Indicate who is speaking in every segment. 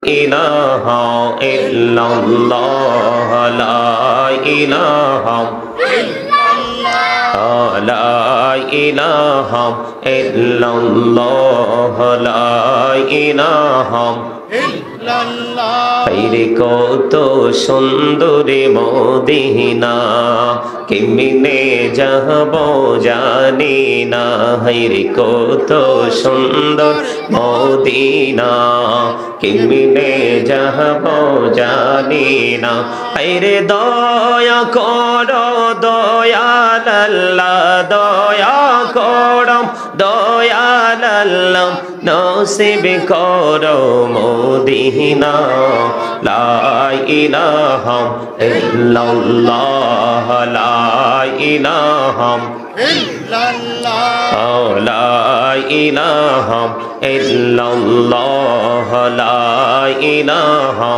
Speaker 1: ইলাহা ইল্লাল্লাহ লা ইলাহা লা ইলাহা ইল্লাল্লাহ লা ইলাহা হায়রে কত সুন্দর মদিনা কেমনে যাব জানি না হায়রে কত সুন্দর মদিনা কেমনে যাব জানি না হায়রে দয়া করো দয়াল আল্লাহ দয়া করো দয়াল আল্লাহ নসিব করো মদিনা লা ইলাহা ইল্লাল্লাহ লা ইলাহা ইল্লাল্লাহ লা ইলাহা ইল্লাল্লাহ লা ইলাহা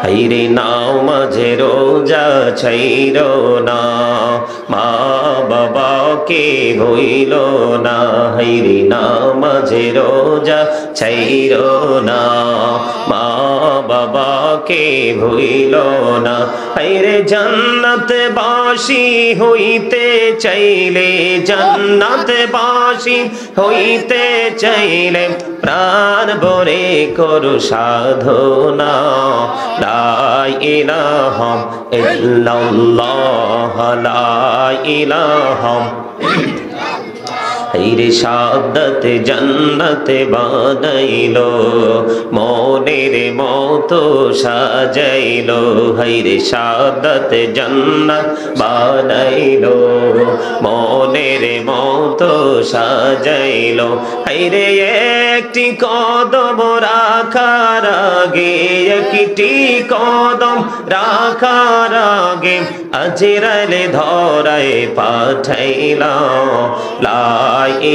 Speaker 1: হায়রে নামাজে রোজা ছাইরো না মা বাবাকে ভুইল না হায়রে নামাজে রোজা ছাইরো না মা বাবাকে ভুইল না হায়রে জান্নাত বাসী হইতে চাইলে জান্নাত বাসী হইতে চাইলে প্রাণ ভরে করো সাধনা লা ইলাহা ইল্লাল্লাহ লা ইলাহা হায়রে শাহাদাত জান্নাত বানাইলো মনের মতো সাজাইলো হায়রে শাহাদাত জান্নাত বানাইলো মনের মতো সাজাইলো হায়রে একটি কদম রাখার আগে একটি কদম রাখার আগে আজরাইল ধরায় পাঠাইলা লা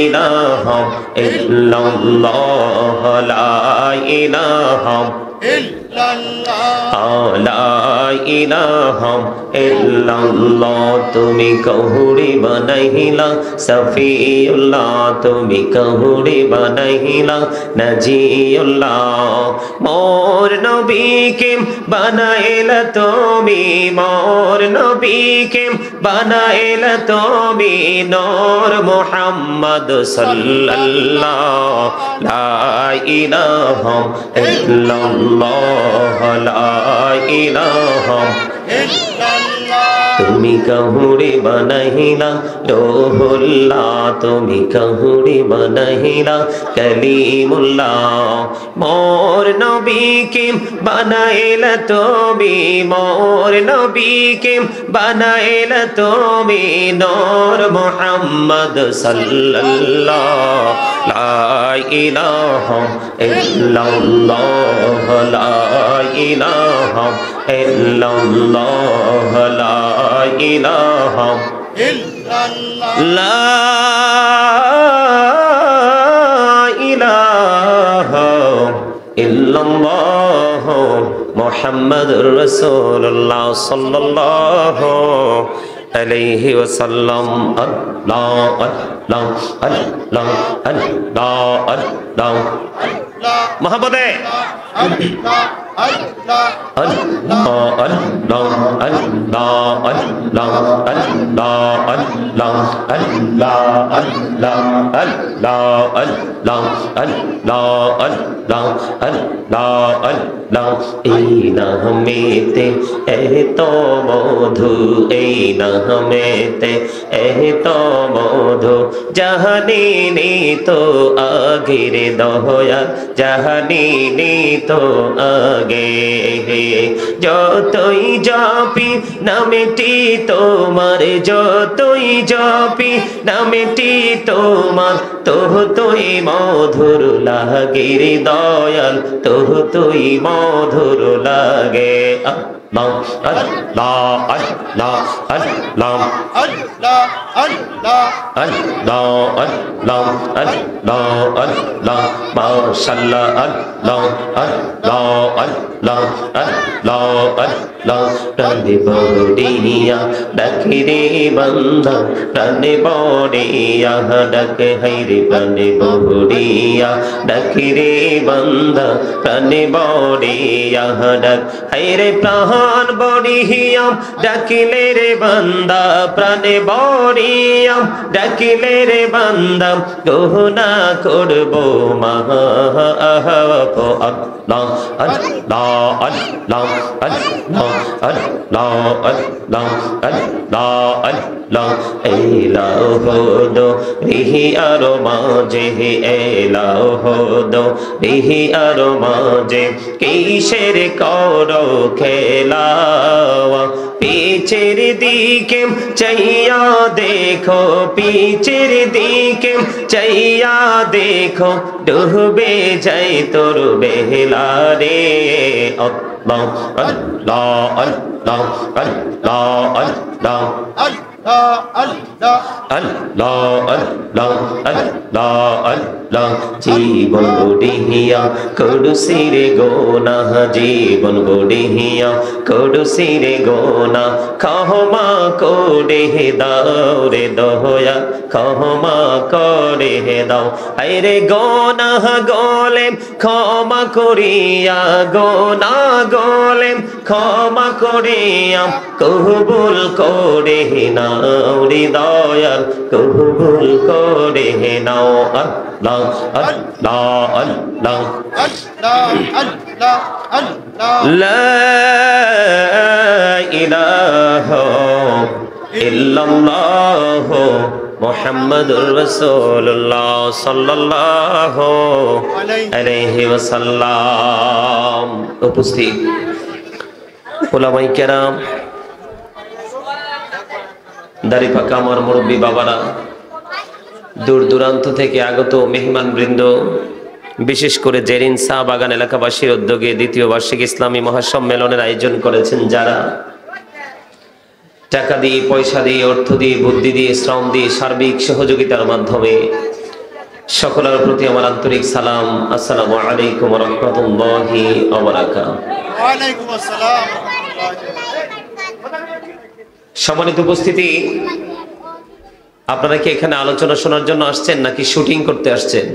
Speaker 1: ইলাহা ইল্লাল্লাহ লা ইলাহা লা ইলাহা ইল্লাল্লাহ তুমি কহুরি বানাইলা সফিউল্লাহ তুমি কহুরি বানাইলা নজিউল্লাহ মোর নবীকে বানাইলা তুমি মোর নবীকে বানাইলা তুমি নূর মুহাম্মদ সাল্লাল্লাহ লা ইলাহা ইল্লাল্লাহ লা ইলাহা তুমি কহুরি বানাইলা রূহুল্লাহ তুমি কহুরি বানাইলা কলিমুল্লাহ মোর নবীকে বানাইলা তুমি মোর নবীকে বানাইলা তুমি নূর মুহাম্মদ সাল্লাল্লাহ লা ইলাহা ইল্লাল্লাহ লা ইলাহা ইল্লাল্লাহ লা ইলাহা লা ইলাহা ইল্লাল্লাহ মুহাম্মাদুর রাসূলুল্লাহ সাল্লাল্লাহু আলাইহি ওয়াসাল্লাম আল্লাহ আল্লাহ আল্লাহ আল্লাহ আল্লাহ মহব্বতে আল্লাহ আল্লাহ আল্লাহ আল্লাহ আল্লাহ আল্লাহ আল্লাহ আল্লাহ আল্লাহ আল্লাহ আল্লাহ আল্লাহ আল্লাহ আল্লাহ আল্লাহ এই নামেতে এত মধু এই নামেতে এত মধু জাহানি তো আগের দয়া জাহানি তো আগে যতই জপি নামটি তোমার যতই জপি নামটি তোমার তোই মধুর লাগে রে দয়াল তোই মধুর লাগে প্রাণে বড়িয়া ডাকে রে বান্দা, প্রাণে বড়িয়া ডাকে হাইরে, প্রাণে বড়িয়া ডাকে রে বান্দা, প্রাণে বড়িয়া ডাক হাইরে, প্রাণ বড়িয়া ডাকিলে রে বান্দা, প্রাণে বড়িয়া ডাকিলে রে বান্দা, গহনা করব মাহ আল্লাহ আল্লাহ আল্লাহ আল্লাহ আল্লাহ আল্লাহ আল্লাহ আল্লাহ এলাহো দো রিহি আরো মাঝে, এলাহো দো রিহি আরো মাঝে, কিসের করো খেলা, পিছের দিকে চাইয়া দেখো, পিছের দিকে চাইয়া দেখো, ডুবে যাই তোর বেলা রে। আল্লাহ আল্লাহ আল্লাহ আল্লাহ আল্লাহ আল্লাহ আল্লাহ আল্লাহ আল্লাহ জীবন গড়িয়া করছি রে গোনা, জীবন গড়িয়া করছি রে গোনা, ক্ষমা করে দাও রে দয়া, ক্ষমা করে দাও আরে গোনা গলে ক্ষমা করিয়া, গোনা গলে ক্ষমা করিয়া, কবুল করে নাও রে দয়াল, কবুল করে নাও। আল্লাহ আল্লাহ আল্লাহ আল্লাহ আল্লাহ লা ইলাহা ইল্লাল্লাহ মুহাম্মাদুর রাসূলুল্লাহ সাল্লাল্লাহু আলাইহি ওয়াসাল্লাম। উপস্থিত উলামায়ে কেরাম, দাড়ি পাকা আমার মুরব্বী বাবারা, দূর দূরান্ত থেকে আগত মেহমান বৃন্দ, বিশেষ করে জেরিন চা বাগান এলাকাবাসীর উদ্যোগে দ্বিতীয় বার্ষিক ইসলামী মহাসম্মেলনের আয়োজন করেছেন যারা, টাকা দিয়ে, পয়সা দিয়ে, অর্থ দিয়ে, বুদ্ধি দিয়ে, শ্রম দিয়ে, সার্বিক সহযোগিতার মাধ্যমে, সকলের প্রতি আমার আন্তরিক সালাম। আসসালামু আলাইকুম ওয়া রাহমাতুল্লাহি ওয়া বারাকাতুহু। ওয়া আলাইকুম আসসালাম। সম্মানিত উপস্থিতি, আপনারা কি এখানে আলোচনা শোনার জন্য আসছেন নাকি শুটিং করতে আসছেন?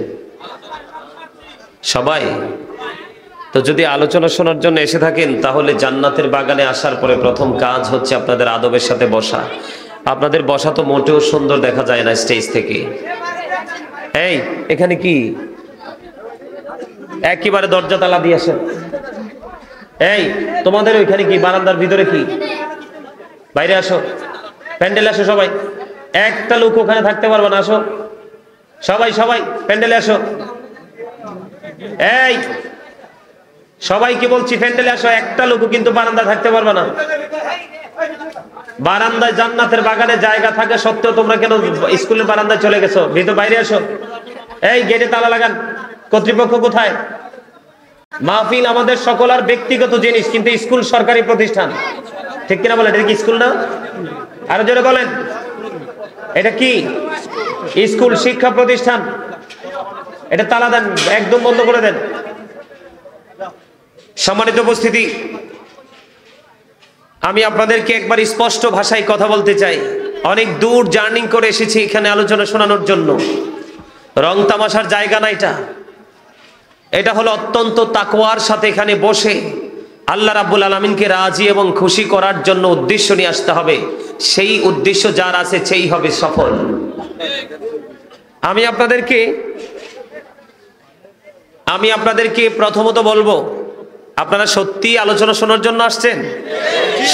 Speaker 1: সবাই তো যদি আলোচনা শোনার জন্য এসে থাকেন, তাহলে জান্নাতের বাগানে আসার পরে প্রথম কাজ হচ্ছে আপনাদের আদবের সাথে বসা। আপনাদের বসা তো মোটেও সুন্দর দেখা যায় না স্টেজ থেকে। এই এখানে কি একেবারে দরজা তালা দিয়ে আসেন? এই তোমাদের ওইখানে কি বারান্দার ভিতরে কি? বাইরে আসো, প্যান্ডেলে আসো সবাই। একটা লোক ওখানে থাকতে পারবে না, আসো সবাই, সবাই প্যান্ডেলে আসো। এই সবাইকে বলছি প্যান্ডেলে আসো, একটা লোক কিন্তু বারান্দায় থাকতে পারবে না। বারান্দায় জান্নাতের বাগানে জায়গা থাকে সত্ত্বেও তোমরা কেন স্কুলের বারান্দায় চলে গেছো? ভিতর বাইরে আসো। এই গেটে তালা লাগান। কর্তৃপক্ষ কোথায়? মাহফিল আমাদের সকলের ব্যক্তিগত জিনিস, কিন্তু স্কুল সরকারি প্রতিষ্ঠান, ঠিক কিনা বলেন? এটা কি স্কুল না? আরো জোরে বলেন, এটা কি স্কুল? শিক্ষা প্রতিষ্ঠান। এটা তালা দেন, একদম বন্ধ করে দেন। সম্মানিত উপস্থিতি, আমি আপনাদেরকে একবার স্পষ্ট ভাষায় কথা বলতে চাই। অনেক দূর জার্নি করে এসেছি এখানে আলোচনা শোনানোর জন্য। রং তামাশার জায়গা না এটা। এটা হলো অত্যন্ত তাকওয়ার সাথে এখানে বসে আল্লাহ রাব্বুল আলামিনকে রাজি এবং খুশি করার জন্য উদ্দেশ্য নিয়ে আসতে হবে। সেই উদ্দেশ্য যার আছে সেই হবে সফল। আমি আপনাদেরকে প্রথমত বলবো, আপনারা সত্যি আলোচনা শোনার জন্য আসছেন?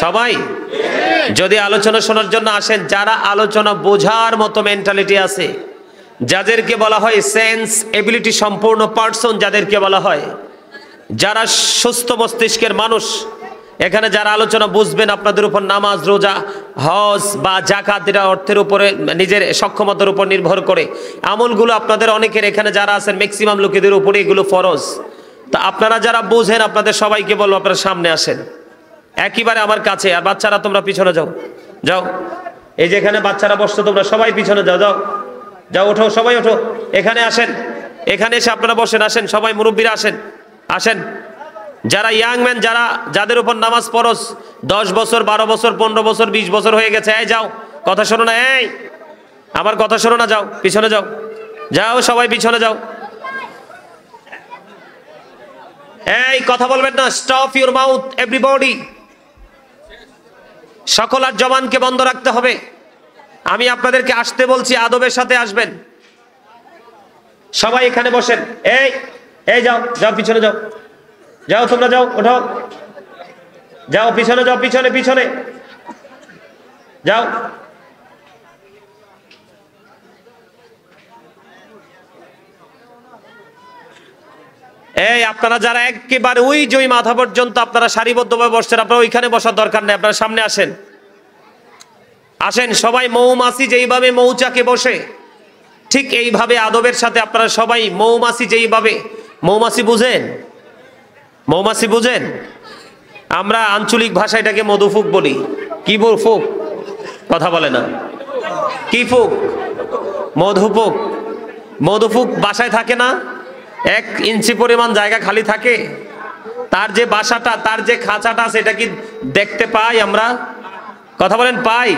Speaker 1: সবাই যদি আলোচনা শোনার জন্য আসেন, যারা আলোচনা বোঝার মতো মেন্টালিটি আছে, যাদেরকে বলা হয় সেন্স এবিলিটি সম্পূর্ণ পার্সন, যাদেরকে বলা হয়, যারা সুস্থ মস্তিষ্কের মানুষ, এখানে যারা আলোচনা বুঝবেন, আপনাদের উপর নামাজ, রোজা, হজ বা যাকাত, এটা অর্থের উপরে নিজের সক্ষমতার উপর নির্ভর করে আমলগুলো আপনাদের অনেকের এখানে যারা আছেন ম্যাক্সিমাম লোকেদের উপরে এগুলো ফরজ। তা আপনারা যারা বুঝেন, আপনাদের সবাইকে বলবো আপনারা সামনে আসেন। একেবারে আমার কাছে। আর বাচ্চারা তোমরা পিছনে যাও, যাও। এই যে এখানে বাচ্চারা বসছো, তোমরা সবাই পিছনে যাও, যাও যাও, ওঠো সবাই ওঠো, এখানে আসেন, এখানে এসে আপনারা বসেন, আসেন সবাই, মুরব্বীরা আসেন, আসেন। যারা ইয়াং ম্যান, যাদের উপর নামাজ ফরজ, 10 বছর 12 বছর 15 বছর 20 বছর হয়ে গেছে, এই যাও, কথা শোনো না, এই আমার কথা শোনো না, যাও পিছনে যাও, যাও সবাই পিছনে যাও। এই কথা বলবেন না, স্টপ ইউর মাউথ এভরিবডি। সকল আর জবানকে বন্ধ রাখতে হবে। আমি আপনাদেরকে আসতে বলছি, আদবের সাথে আসবেন। সবাই এখানে বসেন। এই এই যাও, যাও পিছনে যাও, যাও তোমরা যাও, ওঠো, যাও পিছনে যাও, পিছনে পিছনে যাও। এই আপনারা যারা একেবারে ওই যে মাথা পর্যন্ত আপনারা সারিবদ্ধভাবে বসছেন, আপনারা ওইখানে বসার দরকার নেই, আপনারা সামনে আসেন, আসেন সবাই। মৌমাছি যেইভাবে মৌচাকে বসে, ঠিক এইভাবে আদবের সাথে আপনারা সবাই মৌমাছি যেইভাবে, মৌমাছি বুঝেন, মৌমাছি বুঝেন? আমরা আঞ্চলিক ভাষায় এটাকে মধুফুক বলি। কি ফুক? কথা বলে না, কি ফুক? মধুফুক। মধুফুক বাসায় থাকে না, 1 ইঞ্চি পরিমাণ জায়গা খালি থাকে, তার যে বাসাটা, তার যে খাঁচাটা, সেটা কি দেখতে পাই আমরা? কথা বলেন, পাই?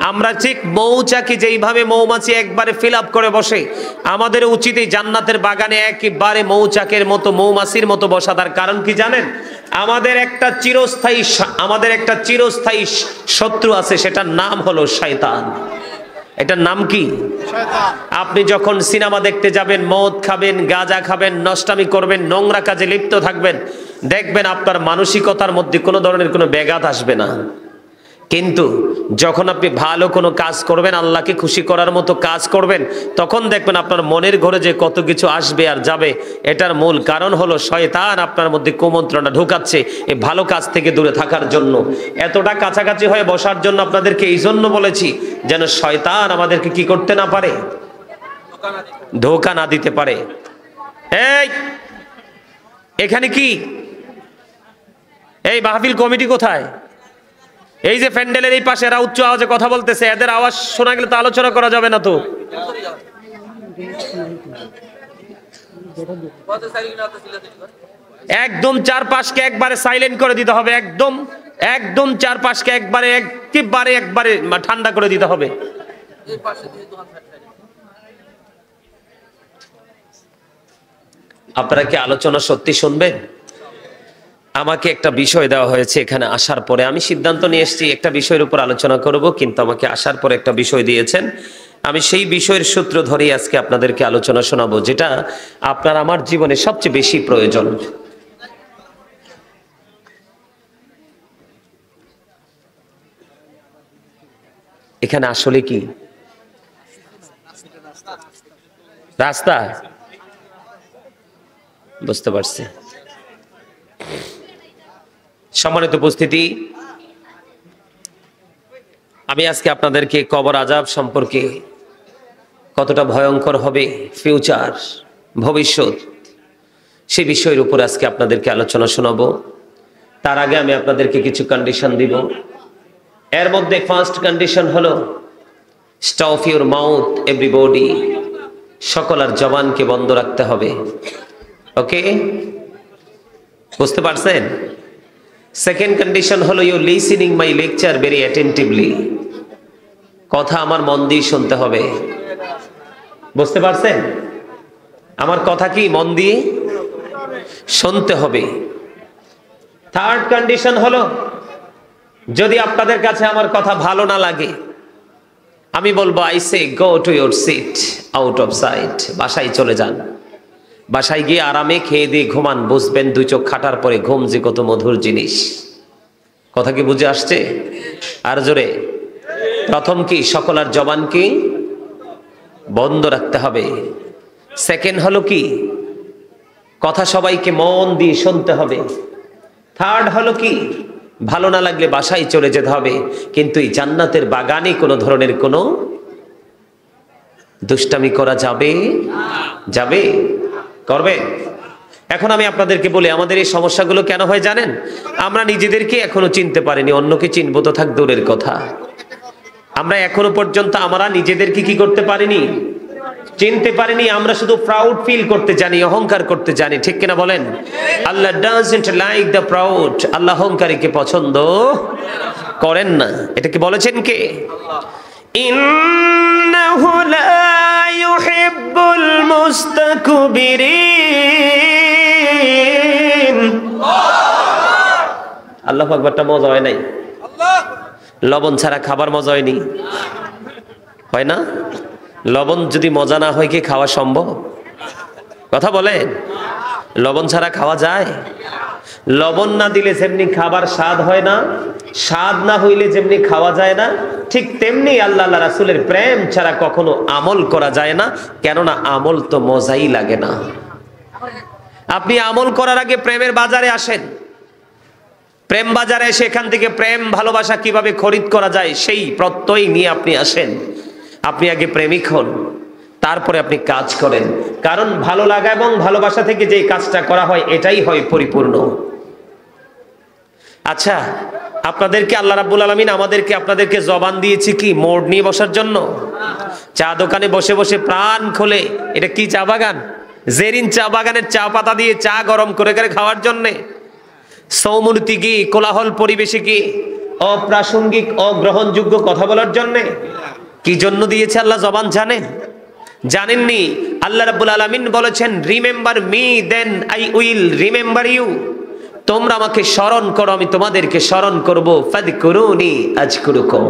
Speaker 1: আমরা ঠিক মৌচাকে যেইভাবে মৌমাছি একবারে ফিল আপ করে বসে, আমাদের উচিত এই জান্নাতের বাগানে একেবারে মৌচাকের মতো, মৌমাছির মতো বসা। তার কারণ কি জানেন? আমাদের একটা চিরস্থায়ী শত্রু আছে, সেটার নাম হলো শয়তান। এটার নাম কি? শয়তান। আপনি যখন সিনেমা দেখতে যাবেন, মদ খাবেন, গাঁজা খাবেন, নষ্টামি করবেন, নোংরা কাজে লিপ্ত থাকবেন, দেখবেন আপনার মানসিকতার মধ্যে কোনো ধরনের কোনো ব্যাঘাত আসবে না। কিন্তু যখন আপনি ভালো কোনো কাজ করবেন, আল্লাহকে খুশি করার মতো কাজ করবেন, তখন দেখবেন আপনার মনের ঘরে যে কত কিছু আসবে আর যাবে। এটার মূল কারণ হলো শয়তান আপনার মধ্যে কুমন্ত্রণা ঢুকাচ্ছে এই ভালো কাজ থেকে দূরে থাকার জন্য। এতটা কাছাকাছি হয়ে বসার জন্য আপনাদেরকে এই জন্য বলেছি, যেন শয়তান আমাদেরকে কি করতে না পারে, ধোঁকা না দিতে পারে। এই এখানে কি এই মাহফিল কমিটি কোথায়? এই যে প্যান্ডেলের এই পাশে এরা উচ্চ আওয়াজে কথা বলতেছে, এদের আওয়াজ শোনা গেলে তো আলোচনা করা যাবে না। তো একদম চারপাশকে একবারে সাইলেন্ট করে দিতে হবে, একদম একদম চারপাশকে একবারে ঠান্ডা করে দিতে হবে। আপনারা কি আলোচনা সত্যি শুনবেন? আমাকে একটা বিষয় দেওয়া হয়েছে এখানে আসার পরে, আমি সিদ্ধান্ত নিয়ে এসেছি একটা বিষয়ের উপর আলোচনা করব, কিন্তু আমাকে আসার পরে একটা বিষয় দিয়েছেন, আমি সেই বিষয়ের সূত্র ধরেই আজকে আপনাদেরকে আলোচনা শোনাবো, যেটা আপনার আমার জীবনে সবচেয়ে বেশি প্রয়োজন। এখানে আসলে কি রাস্তা? বুঝতে পারছি। সম্মানিত উপস্থিতি, আমি আজকে আপনাদেরকে কবর আযাব সম্পর্কে, কতটা ভয়ঙ্কর হবে ফিউচার, ভবিষ্যৎ, সে বিষয়ের উপর আজকে আপনাদেরকে আলোচনা শোনাবো। তার আগে আমি আপনাদেরকে কিছু কন্ডিশন দিব। এর মধ্যে ফার্স্ট কন্ডিশন হলো স্টপ ইউর মাউথ এভরিবডি, সকল আর জবানকে বন্ধ রাখতে হবে। ওকে, বুঝতে পারছেন? সেকেন্ড কন্ডিশন হলো you listening my lecture very attentively, কথা আমার মন দিয়ে শুনতে হবে। বুঝতে পারছেন? আমার কথা কি মন দিয়ে শুনতে হবে। থার্ড কন্ডিশন হলো, যদি আপনাদের কাছে আমার কথা ভালো না লাগে, আমি বলবো I say go to your seat out of sight, বাসায় চলে যান। বাসায় গিয়ে আরামে খেয়ে দিয়ে ঘুমান, বুঝবেন 2 চোখ খাটার পরে ঘুম যে কত মধুর জিনিস। কথা কি বুঝে আসছে? আর জোরে। প্রথম কি, সকল আর জবানকে বন্ধ রাখতে হবে। সেকেন্ড হলো কি, কথা সবাইকে মন দিয়ে শুনতে হবে। থার্ড হলো কি, ভালো না লাগলে বাসায় চলে যেতে হবে, কিন্তু এই জান্নাতের বাগানে কোনো ধরনের কোনো দুষ্টামি করা যাবে? যাবে? করবে? এখন আমি আপনাদেরকে বলি আমাদের এই সমস্যাগুলো কেন হয় জানেন? আমরা নিজেদেরকে এখনো চিনতে পারিনি, অন্যকে চিনবো তো থাক দূরের কথা। আমরা এখনো পর্যন্ত আমরা নিজেদেরকে কি করতে পারিনি, চিনতে পারিনি। আমরা শুধু প্রাউড ফিল করতে জানি, অহংকার করতে জানি, ঠিক কিনা বলেন? আল্লাহ ডাজন্ট লাইক দ্য প্রাউড, আল্লাহ অহংকারীকে পছন্দ করেন না। এটা কি বলেছেন কে? ইন্নাহু লা ইউহিব্বুল মুস্তাকবিরিন। আল্লাহু আকবারটা মজা হয় নাই? লবণ ছাড়া খাবার মজা হয়নি, হয় না? লবণ যদি মজা না হয় কি খাওয়া সম্ভব? কথা বলেন, লবণ ছাড়া খাওয়া যায়? লবণ না দিলে যেমনি খাবার স্বাদ হয় না, স্বাদ না হইলে যেমনি খাওয়া যায় না, ঠিক তেমনি আল্লাহ রাসূলের প্রেম ছাড়া কখনো আমল করা যায় না। কেননা আমল তো মজাই লাগে না। আপনি আমল করার আগে প্রেমের বাজারে আসেন, প্রেম বাজারে এসে এখান থেকে প্রেম ভালোবাসা কিভাবে খরিদ করা যায় সেই প্রত্যয় নিয়ে আপনি আসেন। আপনি আগে প্রেমিক হন, তারপরে আপনি কাজ করেন। কারণ ভালো লাগা এবং ভালোবাসা থেকে যে কাজটা করা হয় এটাই হয় পরিপূর্ণ। আচ্ছা, আপনাদেরকে আল্লাহ রাব্বুল আলামিন আমাদেরকে আপনাদেরকে জবান দিয়েছে কি মোড় নিয়ে বসার জন্য? চা দোকানে বসে বসে প্রাণ খোলে, এটা কি চা বাগান? জেরিন চা বাগানের চা পাতা দিয়ে চা গরম করে করে খাওয়ার জন্যে? সৌমূর্তি কি, কোলাহল পরিবেশে কি, অপ্রাসঙ্গিক অগ্রহণযোগ্য কথা বলার জন্যে? কি জন্য দিয়েছে আল্লাহ জবান জানেন? জানেননি? আল্লাহ রাব্বুল আলামিন বলেছেন, remember me then I will remember you. তোমরা আমাকে স্মরণ করো, আমি তোমাদেরকে স্মরণ করব। ফাযকুরুনি আযকুরুকুম।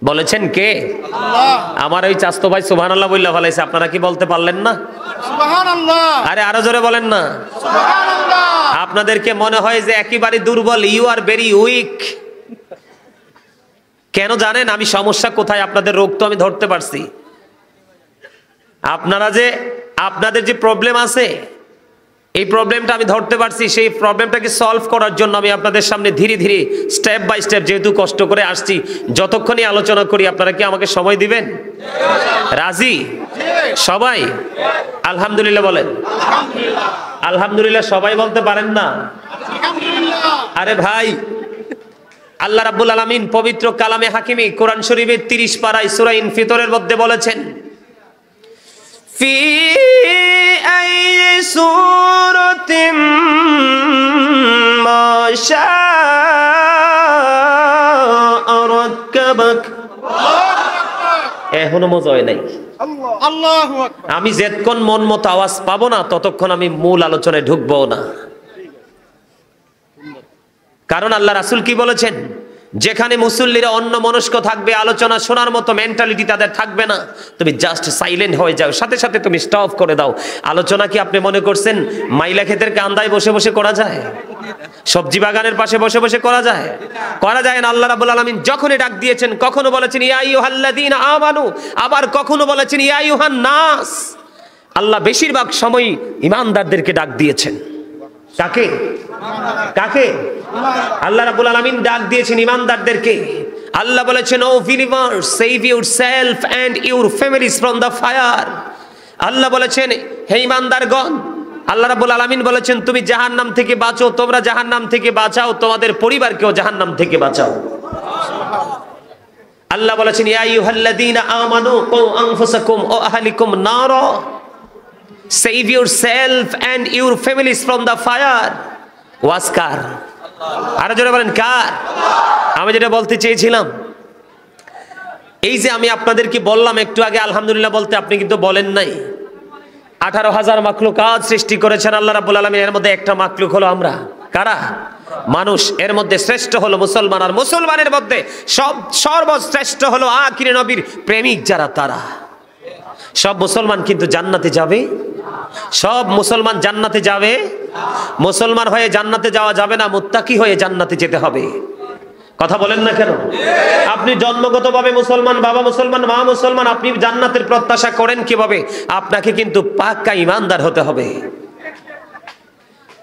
Speaker 1: বলেছেন কে? আল্লাহ। আমার ওই চাস্তো ভাই সুবহানাল্লাহ বললা ফলাইছে, আপনারা কি বলতে পারলেন না? সুবহানাল্লাহ। আরে আরো জোরে বলেন না সুবহানাল্লাহ। আপনাদেরকে মনে হয় যে একেবারে দুর্বল, ইউ আর ভেরি উইক। কেন জানেন? আমি সমস্যা কোথায়, আপনাদের রোগ তো আমি ধরতে পারছি। আপনাদের যে প্রবলেম আছে, এই প্রবলেমটা আমি ধরতে পারছি। সেই প্রবলেমটাকে সলভ করার জন্য আমি আপনাদের সামনে ধীরে ধীরে স্টেপ বাই স্টেপ যেহেতু কষ্ট করে আসছি, যতক্ষণই আলোচনা করি আপনারা কি আমাকে সময় দিবেন? রাজি সবাই? আলহামদুলিল্লাহ বলেন। আলহামদুলিল্লাহ সবাই বলতে পারেন না? আরে ভাই, আল্লাহ রাব্বুল আলামিন পবিত্র কালামে হাকিমি কোরআন শরীফের 30 পারায় সূরা ইনফিতরের মধ্যে বলেছেন, ফি আই সূরাতিন মা শাআ রাক্কাবাক। এখনো মজা হয় নাই? আল্লাহু আকবার। আমি যতক্ষণ মন মতো আওয়াজ পাবো না ততক্ষণ আমি মূল আলোচনায় ঢুকবো না। কারণ আল্লাহ রাসূল কি বলেছেন? যেখানে মুসল্লিরা অন্য মনস্ক থাকবে, আলোচনা শোনার মতো মেন্টালিটি তাদের থাকবে না, তুমি জাস্ট সাইলেন্ট হয়ে যাও, সাথে সাথে তুমি স্টপ করে দাও। আলোচনা কি আপনি মনে করছেন মাইলা ক্ষেতের কান্দায় বসে বসে করা যায়? সবজি বাগানের পাশে বসে বসে করা যায়? করা যায় না। আল্লাহ রাব্বুল আলামিন যখনই ডাক দিয়েছেন, কখনো বলেছেন ইয়া আইয়ুহাল্লাযীনা আমানু, আবার কখনো বলেছেন ইয়া আইয়ুহান নাস। আল্লাহ বেশিরভাগ সময় ঈমানদারদেরকে ডাক দিয়েছেন। কাকে? কাকে? আল্লাহ রাব্বুল আলামিন ডাক দিয়েছেন ঈমানদারদেরকে। আল্লাহ বলেছেন, O believers, save yourself and your families from the fire. Allah বলেছেন, হে ঈমানদারগণ, আল্লাহ রাব্বুল আলামিন বলেছেন তুমি জাহান্নাম থেকে বাঁচো, তোমরা জাহান্নাম থেকে বাঁচাও, তোমাদের পরিবারকেও জাহান্নাম থেকে বাঁচাও। আল্লাহ বলেছেন, ইয়া আইয়ুহাল্লাযীনা আমানু কু আনফুসাকুম ওয়া আহলিকুম নারা, save yourself and your families from the fire. ওয়াজ কার? আরো জোরে বলেন কার? আমি যেটা বলতে চেয়েছিলাম, এই যে আমি আপনাদেরকে বললাম একটু আগে আলহামদুলিল্লাহ বলতে, আপনি কিন্তু বলেন নাই। 18,000 মাখলুকাত সৃষ্টি করেছেন আল্লাহ রাব্বুল আলামিন, এর মধ্যে একটা মাখলুক হলো আমরা। কারা? মানুষ। এর মধ্যে শ্রেষ্ঠ হলো মুসলমান, আর মুসলমানের মধ্যে সর্বশ্রেষ্ঠ হলো আখির নবীর প্রেমিক যারা, তারা। সব মুসলমান কিন্তু জান্নাতে যাবে? সব মুসলমান জান্নাতে যাবে? মুসলমান হয়ে জান্নাতে যাওয়া যাবে না, মুত্তাকি হয়ে জান্নাতে যেতে হবে। কথা বলেন না কেন? আপনি জন্মগতভাবে মুসলমান, বাবা মুসলমান, মা মুসলমান, আপনি জান্নাতের প্রত্যাশা করেন কিভাবে? আপনাকে কিন্তু পাক্কা ঈমানদার হতে হবে।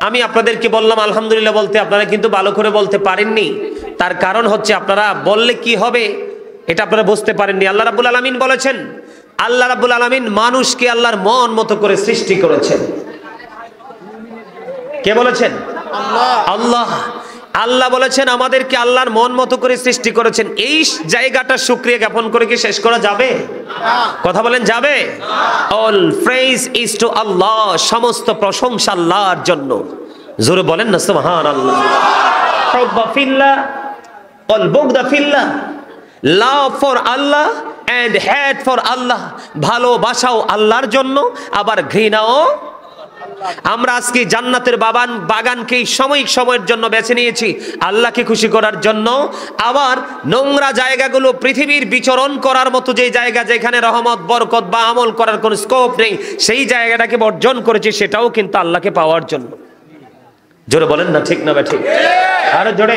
Speaker 1: আমি আপনাদেরকে বললাম আলহামদুলিল্লাহ বলতে, আপনারা কিন্তু ভালো করে বলতে পারেননি। তার কারণ হচ্ছে আপনারা বললে কি হবে এটা আপনারা বুঝতে পারেননি। আল্লাহ রাব্বুল আলামিন বলেছেন, আল্লাহ রাব্বুল আলামিন মানুষকে আল্লাহর মন মতো করে সৃষ্টি করেছেন। কে বলেছেন? আল্লাহ। আল্লাহ বলেছেন আমাদেরকে আল্লাহর মন মতো করে সৃষ্টি করেছেন। এই জায়গাটা শুকরিয়া জ্ঞাপন করে কি শেষ করা যাবে? কথা বলেন, যাবে? All praise is to Allah, সমস্ত প্রশংসা আল্লাহর জন্য। জোরে বলেন না সুবহানাল্লাহ। হুব্বা ফিল্লাহ ওয়াল বুগদা ফিল্লাহ, love for Allah and hate for Allah. ভালোবাসাও আল্লাহর জন্য, আবার ঘৃণাও। আমরা আজকে জান্নাতের বাগানকে সাময়িক সময়ের জন্য বেছে নিয়েছি আল্লাহকে খুশি করার জন্য। আবার নোংরা জায়গাগুলো, পৃথিবীর বিচরণ করার মতো যে জায়গা, যেখানে রহমত বরকত বা আমল করার কোনো স্কোপ নেই, সেই জায়গাটাকে বর্জন করেছি, সেটাও কিন্তু আল্লাহকে পাওয়ার জন্য। জোরে বলেন না ঠিক না ঠিক? আরো জোরে।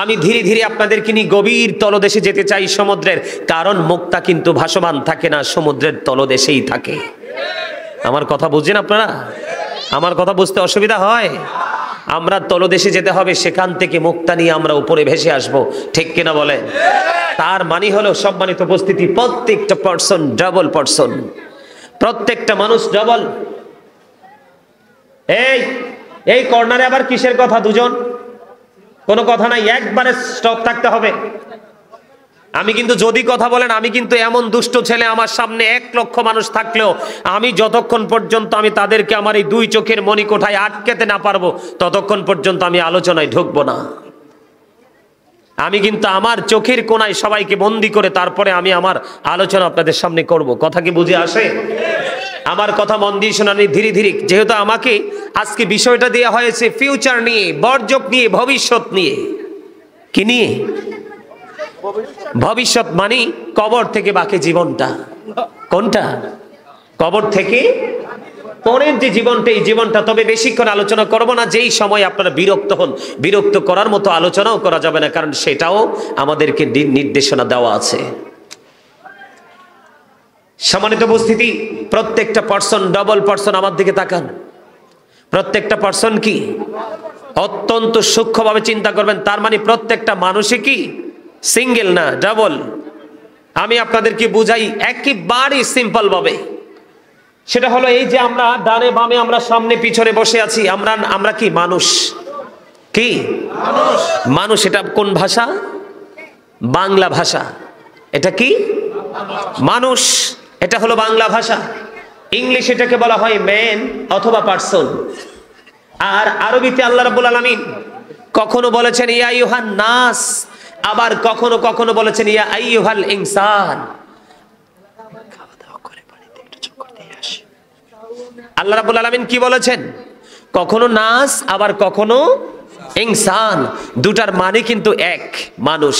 Speaker 1: আমি ধীরে ধীরে আপনাদেরকে নিয়ে গভীর তলদেশে যেতে চাই সমুদ্রের, কারণ মুক্তা কিন্তু ভাসমান থাকে না, সমুদ্রের তলদেশেই থাকে। আমার কথা বুঝছেন আপনারা? আমার কথা বুঝতে অসুবিধা হয়? আমরা তলদেশে যেতে হবে, সেখান থেকে মুক্তা নিয়ে আমরা উপরে ভেসে আসব, ঠিক কিনা বলেন? তার মানে হলো সম্মানিত উপস্থিতি, প্রত্যেকটা পার্সন ডাবল পার্সন, প্রত্যেকটা মানুষ ডাবল। এই কর্নারে আবার কিসের কথা? দুজন, কোনো কথা নাই, একবারে স্টপ থাকতে হবে। আমি কিন্তু যদি কথা বলেন, আমি কিন্তু এমন দুষ্ট ছেলে, আমার সামনে 1 লক্ষ মানুষ থাকলেও আমি যতক্ষণ পর্যন্ত আমি তাদেরকে আমার এই 2 চোখের মণিকোঠায় আটকেতে না পারবো, ততক্ষণ পর্যন্ত আমি আলোচনায় ঢুকবো না। আমি কিন্তু আমার চোখের কোণায় সবাইকে বন্দি করে তারপরে আমি আমার আলোচনা আপনাদের সামনে করব। কথা কি বুঝে আসে? আমার কথা মন দিয়ে শোনানি ধীরে ধীরে, যেহেতু আমাকে আজকে বিষয়টা দেওয়া হয়েছে ফিউচার নিয়ে, বর্জক নিয়ে, ভবিষ্যৎ নিয়ে। কি নিয়ে? ভবিষ্যৎ মানে কবর থেকে বাকি জীবনটা। কোনটা? কবর থেকে পরের যে জীবনটা, এই জীবনটা। তবে বেশিক্ষণ আলোচনা করব না, যেই সময় আপনারা বিরক্ত হন, বিরক্ত করার মতো আলোচনাও করা যাবে না, কারণ সেটাও আমাদেরকে নির্দেশনা দেওয়া আছে। সম্মানিত উপস্থিতি, প্রত্যেকটা পার্সন ডাবল পার্সন। আমার দিকে তাকান, প্রত্যেকটা পার্সন কি অত্যন্ত সূক্ষ্মভাবে চিন্তা করবেন। তার মানে প্রত্যেকটা মানুষই কি সিঙ্গেল না, ডাবল। আমি আপনাদেরকে বুঝাই একেবারে সিম্পল ভাবে। সেটা হলো এই যে আমরা ডানে বামে, আমরা সামনে পিছনে বসে আছি, আমরা কি মানুষ? কি মানুষ? এটা কোন ভাষা? বাংলা ভাষা। এটা কি মানুষ? এটা হলো বাংলা ভাষা। ইংলিশ এটাকে বলা হয় ম্যান অথবা পারসন। আর আরবিতে আল্লাহ রাব্বুল আলামিন কখনো বলেছেন ইয়া আইয়ুহান নাস, আবার কখনো কখনো বলেছেন ইয়া আইয়ুহাল ইনসান। আল্লাহ রাব্বুল আলামিন কি বলেছেন? কখনো নাস, আবার কখনো ইনসান। দুটার মানে কিন্তু এক, মানুষ।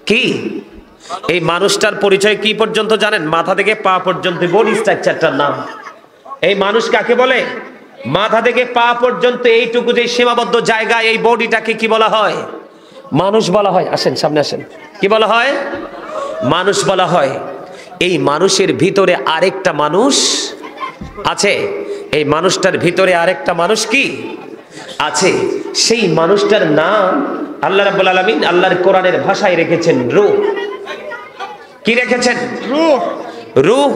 Speaker 1: কি এই মানুষটার পরিচয় কি পর্যন্ত জানেন? মাথা থেকে পা পর্যন্ত বডি স্ট্রাকচারটার নাম। এই মানুষ কাকে বলে? মাথা থেকে পা পর্যন্ত এইটুকু যে সীমাবদ্ধ জায়গা, এই বডিটাকে কি বলা হয়? মানুষ বলা হয়। আসেন সামনে আসেন। কি বলা হয়? মানুষ বলা হয়। এই মানুষের ভিতরে আরেকটা মানুষ আছে। এই মানুষটার ভিতরে আরেকটা মানুষ কি আছে? সেই মানুষটার নাম আল্লাহ রাব্বুল আলামিন আল্লাহর কোরআনের ভাষায় রেখেছেন রূহ। কি রেখেছেন? রূহ। রূহ।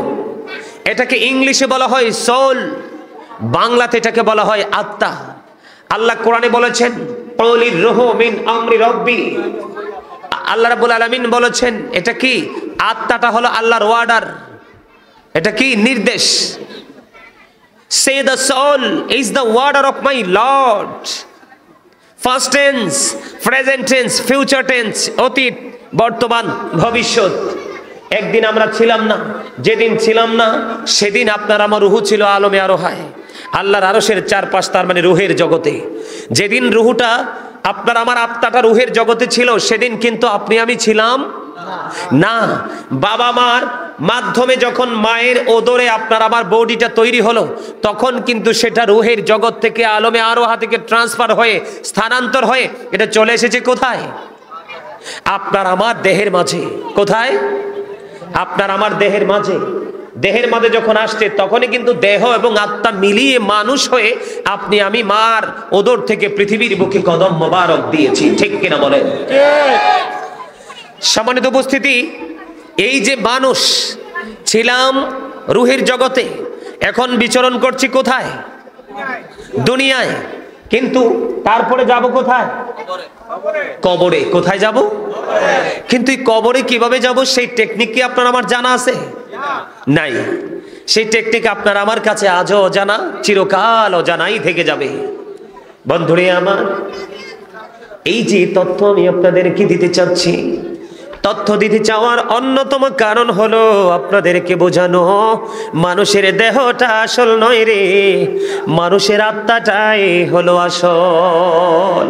Speaker 1: এটাকে ইংলিশে বলা হয় সোল, বাংলাতে এটাকে বলা হয় আত্মা। আল্লাহ কোরআনে বলেছেন ক্বালির রূহু মিন আমরি রাব্বি। আল্লাহ রাব্বুল আলামিন বলেছেন এটা কি? আত্মাটা হলো আল্লাহর অর্ডার। এটা কি? নির্দেশ। Say the soul is the order of my Lord. First tense, present tense, future tense, অতীত, বর্তমান, ভবিষ্যৎ। একদিন আমরা ছিলাম না, যেদিন ছিলাম না সেদিন আপনার আমার রুহু ছিল আলমে আরোহায়, আল্লাহর আরশের চারপাশ, তার মানে রুহের জগতে। যেদিন রুহুটা আপনার আমার আত্মাটা রুহের জগতে ছিল, সেদিন কিন্তু আপনি আমি ছিলাম না। বাবা মার মাধ্যমে যখন মায়ের ওদরে আপনার আমার বডিটা তৈরি হলো, তখন কিন্তু সেটা রুহের জগৎ থেকে আলমে আরোহা থেকে ট্রান্সফার হয়ে, স্থানান্তর হয়ে এটা চলে এসেছে কোথায়? আপনার আমার দেহের মাঝে। কোথায়? আপনার আমার দেহের মাঝে। দেহের মাঝে যখন আসছে, তখনই কিন্তু দেহ এবং আত্মা মিলিয়ে মানুষ হয়ে আপনি আমি মার ওদর থেকে পৃথিবীর বুকে কদম মোবারক দিয়েছি, ঠিক কিনা বলেন? সম্মানিত উপস্থিতি, এই যে মানুষ ছিলাম রুহের জগতে, এখন বিচরণ করছি কোথায়? দুনিয়ায়, কিন্তু তারপরে যাব কোথায়? কবরে। কোথায় যাব? কিন্তু এই কবরে কিভাবে যাব সেই টেকনিক কি আপনার আমার জানা আছে? নাই। সেই টেকনিক আপনার আমার কাছে আজও অজানা, চিরকাল অজানাই থেকে যাবে। বন্ধুরে আমার, এই যে তথ্য আমি আপনাদেরকে দিতে চাচ্ছি, তথ্য দিতে চাওয়ার অন্যতম কারণ হলো আপনাদেরকে বোঝানো মানুষের দেহটা আসল নয় রে, মানুষের আত্মাটাই হলো আসল।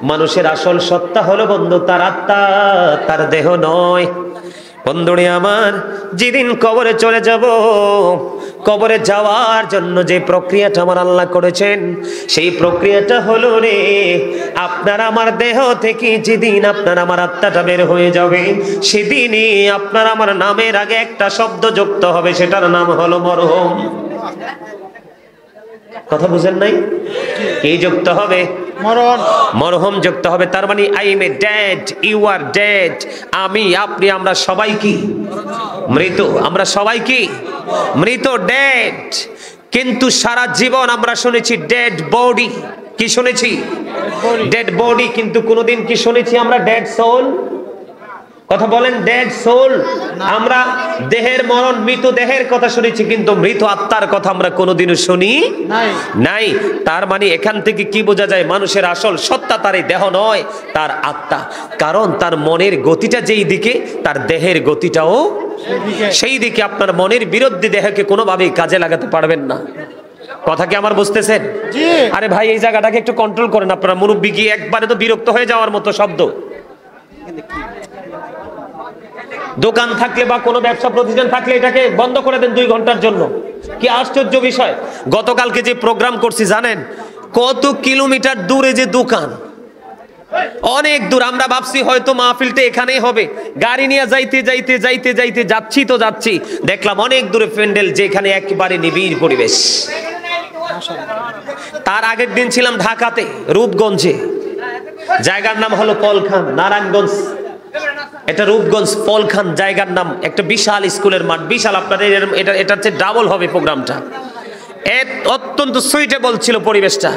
Speaker 1: মানুষের আসল সত্তা হলো বন্ধু তার আত্মা, তার দেহ নয়। বন্ধুরে আমার, যেদিন কবরে চলে যাব, কবরে যাওয়ার জন্য যে প্রক্রিয়াটা আমার আল্লাহ করেছেন, সেই প্রক্রিয়াটা হলো রে, আপনার আমার দেহ থেকে যেদিন আপনার আমার আত্মাটা বের হয়ে যাবে, সেদিনই আপনার আমার নামের আগে একটা শব্দ যুক্ত হবে, সেটার নাম হলো মরহুম। কথা বুঝেন নাই? কি যুক্ত হবে? মরহুম যুক্ত হবে। তার মানে I am a dead, you are dead. আমি, আপনি, আমরা সবাই কি মৃত। আমরা সবাই কি মৃত, ডেড। কিন্তু সারা জীবন আমরা শুনেছি ডেড বডি। কি শুনেছি? Dead body. কিন্তু কোনোদিন কি শুনেছি আমরা ডেড সোল? কথা বলেন, ডেড সোল। আমরা দেহের মরণ, মৃত দেহের কথা শুনেছি, কিন্তু মৃত আত্মার কথা আমরা কোনোদিনও শুনি নাই। তার মানে এখান থেকে কি বোঝা যায়? মানুষের আসল সত্তা তার এই দেহ নয়, তার আত্মা। কারণ তার মনের গতিটা যেই দিকে, তার দেহের গতিটাও সেই দিকে। আপনার মনের বিরুদ্ধে দেহকে কোনোভাবেই কাজে লাগাতে পারবেন না। কথা কি আমার বুঝতেছেন? আরে ভাই, এই জায়গাটাকে একটু কন্ট্রোল করেন আপনারা। মুরব্বি গিয়ে একবারে তো বিরক্ত হয়ে যাওয়ার মতো শব্দ। দোকান থাকলে বা কোনো ব্যবসা প্রতিষ্ঠান থাকলে এটাকে বন্ধ করে দেন 2 ঘন্টার জন্য। কি আশ্চর্য বিষয়! গতকালকে যে প্রোগ্রাম করছি জানেন কত কিলোমিটার দূরে যে দোকান, অনেক দূর। আমরা ভাবছি হয়তো মাহফিলটা এখানেই হবে, গাড়ি নিয়ে যাইতে যাইতে যাইতে যাইতে যাচ্ছি তো যাচ্ছি, দেখলাম অনেক দূরে প্যান্ডেল, যেখানে একেবারে নিবিড় পরিবেশ। তার আগের দিন ছিলাম ঢাকাতে, রূপগঞ্জে। জায়গার নাম হলো পলখান, নারায়ণগঞ্জ। এটা রূপগঞ্জ, পলখান জায়গার নাম। একটা বিশাল স্কুলের মাঠ, বিশাল। আপনাদের এটা হচ্ছে ডাবল হবে প্রোগ্রামটা। অত্যন্ত সুইটেবল ছিল পরিবেশটা।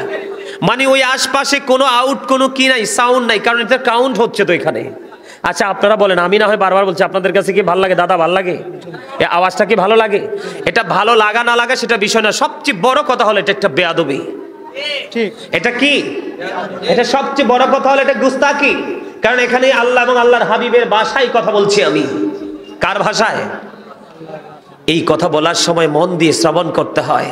Speaker 1: মানে ওই আশপাশে কোনো কোনো কি নাই, সাউন্ড নাই, কারণ এটা কাউন্ট হচ্ছে তো এখানে। আচ্ছা আপনারা বলেন, আমি না হয় বারবার বলছি, আপনাদের কাছে কি ভালো লাগে? দাদা ভালো লাগে? এই আওয়াজটা কি ভালো লাগে? এটা ভালো লাগা না লাগা সেটা বিষয় না, সবচেয়ে বড় কথা হলো এটা একটা বেয়াদবি। ঠিক, এটা কি? এটা সবচেয়ে বড় কথা হলো এটা গুস্তাখি। কারণ এখানে আল্লাহ এবং আল্লাহর হাবিবের ভাষায় কথা বলছি আমি। কার ভাষায়? এই কথা বলার সময় মন দিয়ে শ্রবণ করতে হয়।